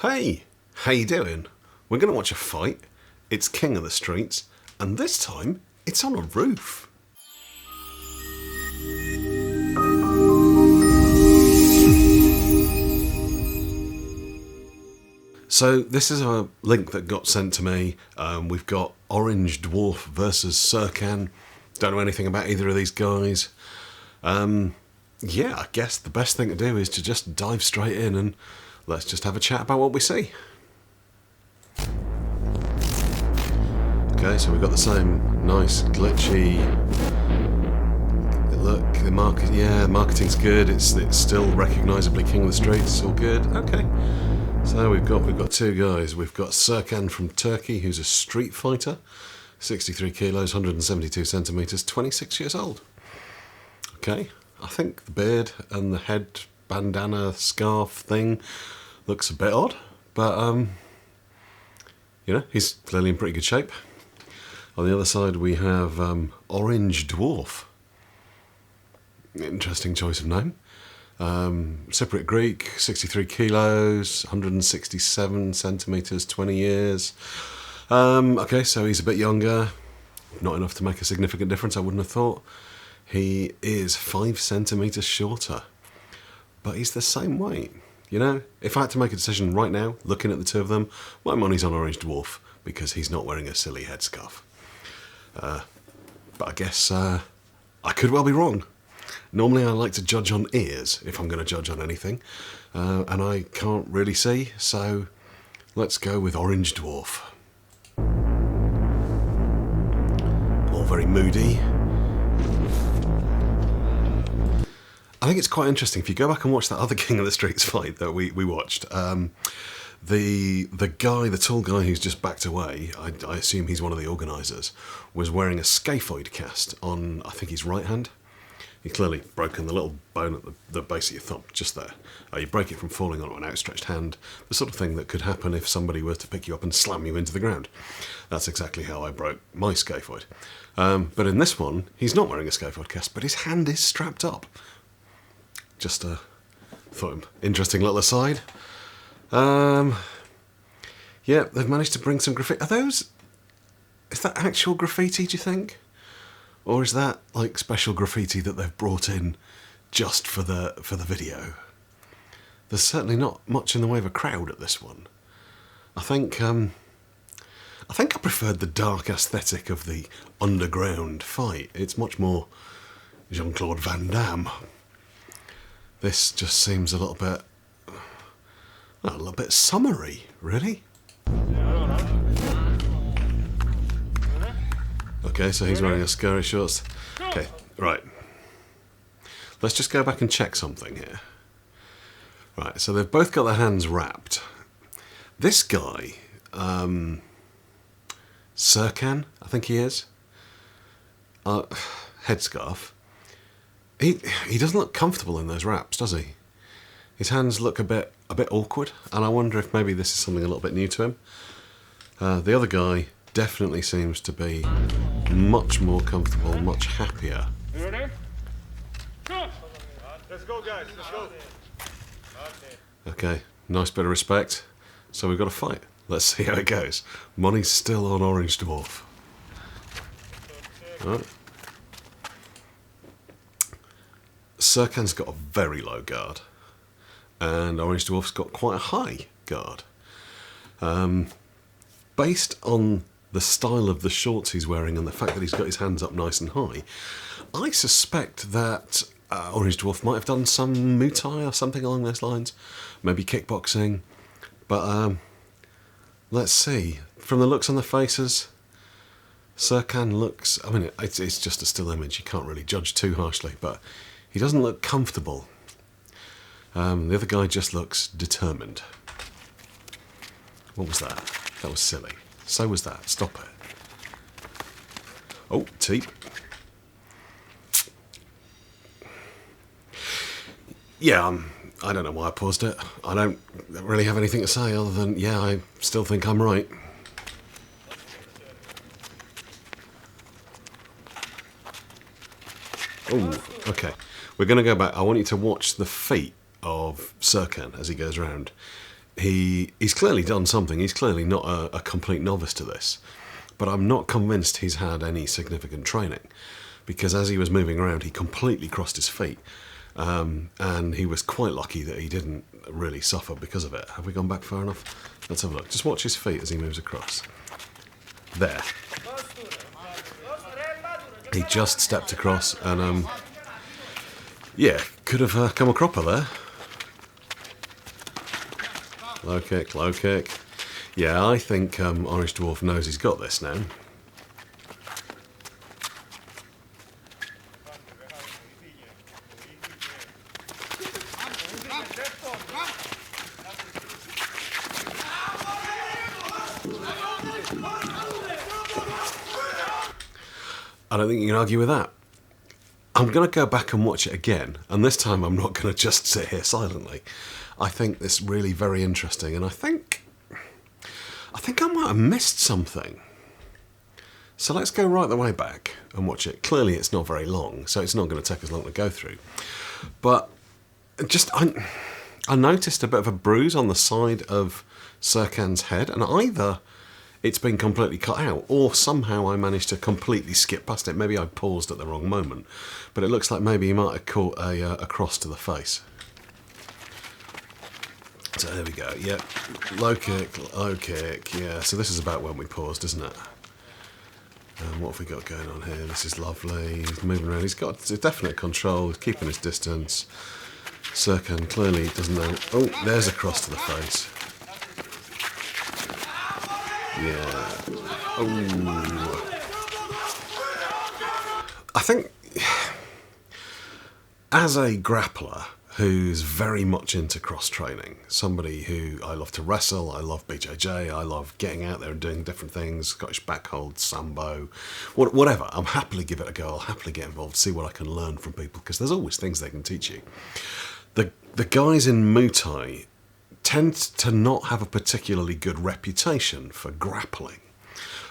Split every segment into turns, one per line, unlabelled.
Hey, how you doing? We're going to watch a fight. It's King of the Streets, and this time it's on a roof. So this is a link that got sent to me. We've got Orange Dwarf versus Serkan. Don't know anything about either of these guys. Yeah, I guess the best thing to do is to just dive straight in and let's just have a chat about what we see. Okay, so we've got the same nice glitchy look. The marketing's good. It's still recognisably King of the Streets. It's all good. Okay, so we've got two guys. We've got Serkan from Turkey, who's a street fighter, 63 kilos, 172 centimetres, 26 years old. Okay, I think the beard and the head bandana scarf thing looks a bit odd, but you know, he's clearly in pretty good shape. On the other side we have Orange Dwarf. Interesting choice of name. Cypriot Greek, 63 kilos, 167 centimetres, 20 years. Okay, so he's a bit younger. Not enough to make a significant difference, I wouldn't have thought. He is 5 centimetres shorter, but he's the same weight. You know, if I had to make a decision right now, looking at the two of them, my money's on Orange Dwarf because he's not wearing a silly headscarf. But I guess I could well be wrong. Normally I like to judge on ears if I'm going to judge on anything, and I can't really see, so let's go with Orange Dwarf. All very moody. I think it's quite interesting if you go back and watch that other King of the Streets fight that we watched. The guy, the tall guy who's just backed away, I assume he's one of the organisers, was wearing a scaphoid cast on, I think, his right hand. He's clearly broken the little bone at the base of your thumb, just there. You break it from falling onto an outstretched hand, the sort of thing that could happen if somebody were to pick you up and slam you into the ground. That's exactly how I broke my scaphoid. But in this one, he's not wearing a scaphoid cast, but his hand is strapped up. Just thought, interesting little aside. Yeah, they've managed to bring some graffiti. Is that actual graffiti, do you think? Or is that like special graffiti that they've brought in just for the video? There's certainly not much in the way of a crowd at this one. I think I preferred the dark aesthetic of the underground fight. It's much more Jean-Claude Van Damme. This just seems a little bit summery, really. Okay, so he's wearing a scary shorts. Okay, right. Let's just go back and check something here. Right, so they've both got their hands wrapped. This guy, Serkan, I think he is, headscarf. He doesn't look comfortable in those wraps, does he? His hands look a bit awkward, and I wonder if maybe this is something a little bit new to him. The other guy definitely seems to be much more comfortable, much happier.
You ready? Go! Let's go, guys. Let's go.
Okay, nice bit of respect. So we've got a fight. Let's see how it goes. Money's still on Orange Dwarf. All right. Serkan's got a very low guard, and Orange Dwarf's got quite a high guard. Based on the style of the shorts he's wearing and the fact that he's got his hands up nice and high, I suspect that Orange Dwarf might have done some Muay Thai or something along those lines, maybe kickboxing, but let's see. From the looks on the faces, Serkan looks, I mean, it's just a still image, you can't really judge too harshly, but he doesn't look comfortable. The other guy just looks determined. What was that? That was silly. So was that. Stop it. Oh, teep. Yeah, I don't know why I paused it. I don't really have anything to say other than, yeah, I still think I'm right. Oh, okay. We're going to go back. I want you to watch the feet of Serkan as he goes around. he's clearly done something. He's clearly not a complete novice to this. But I'm not convinced he's had any significant training, because as he was moving around, he completely crossed his feet. And he was quite lucky that he didn't really suffer because of it. Have we gone back far enough? Let's have a look. Just watch his feet as he moves across. There. He just stepped across and, yeah, could have come a cropper there. Low kick, low kick. Yeah, I think Orange Dwarf knows he's got this now. I don't think you can argue with that. I'm going to go back and watch it again, and this time I'm not going to just sit here silently. I think it's really very interesting, and I think I might have missed something. So let's go right the way back and watch it. Clearly it's not very long, so it's not going to take us long to go through. But just I noticed a bit of a bruise on the side of Serkan's head, and either it's been completely cut out, or somehow I managed to completely skip past it. Maybe I paused at the wrong moment, but it looks like maybe he might have caught a cross to the face. So there we go, yeah, low kick, yeah, so this is about when we paused, isn't it? What have we got going on here? This is lovely, he's moving around, he's got definite control, he's keeping his distance. Serkan clearly doesn't know, oh, there's a cross to the face. Yeah. Oh. I think as a grappler who's very much into cross training, somebody who I love to wrestle, I love BJJ, I love getting out there and doing different things, Scottish backhold, sambo, whatever. I'm happily give it a go. I'll happily get involved, see what I can learn from people, because there's always things they can teach you. The guys in Muay Thai tend to not have a particularly good reputation for grappling.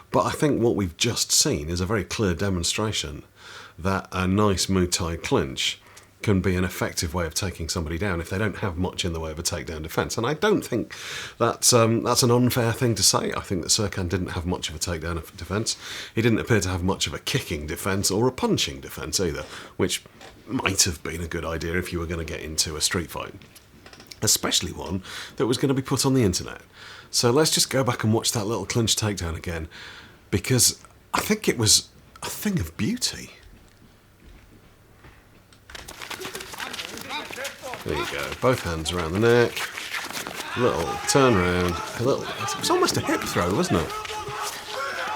But I think what we've just seen is a very clear demonstration that a nice Muay Thai clinch can be an effective way of taking somebody down if they don't have much in the way of a takedown defence. And I don't think that's an unfair thing to say. I think that Serkan didn't have much of a takedown defence. He didn't appear to have much of a kicking defence or a punching defence either, which might have been a good idea if you were going to get into a street fight. Especially one that was going to be put on the internet. So let's just go back and watch that little clinch takedown again, because I think it was a thing of beauty. There you go, both hands around the neck, little turn around, it was almost a hip throw, wasn't it?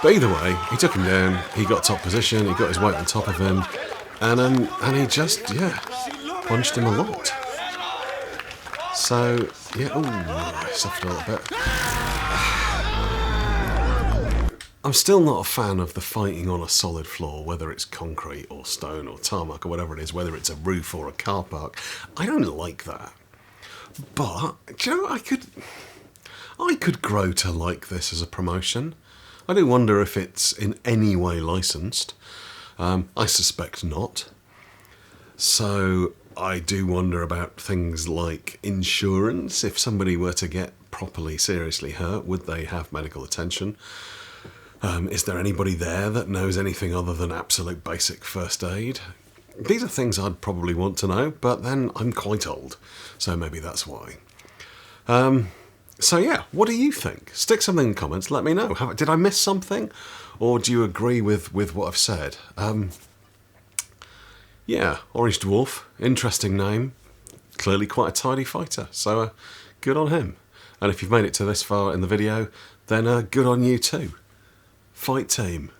But either way, he took him down, he got top position, he got his weight on top of him, and he just, yeah, punched him a lot. So, yeah, ooh, I suffered a little bit. I'm still not a fan of the fighting on a solid floor, whether it's concrete or stone or tarmac or whatever it is, whether it's a roof or a car park. I don't like that. But, do you know, I could grow to like this as a promotion. I do wonder if it's in any way licensed. I suspect not. So I do wonder about things like insurance. If somebody were to get properly seriously hurt, would they have medical attention? Is there anybody there that knows anything other than absolute basic first aid? These are things I'd probably want to know, but then I'm quite old, so maybe that's why. So yeah, what do you think? Stick something in the comments, let me know. Did I miss something? Or do you agree with what I've said? Yeah, Orange Dwarf, interesting name. Clearly quite a tidy fighter, so good on him. And if you've made it to this far in the video, then good on you too. Fight team.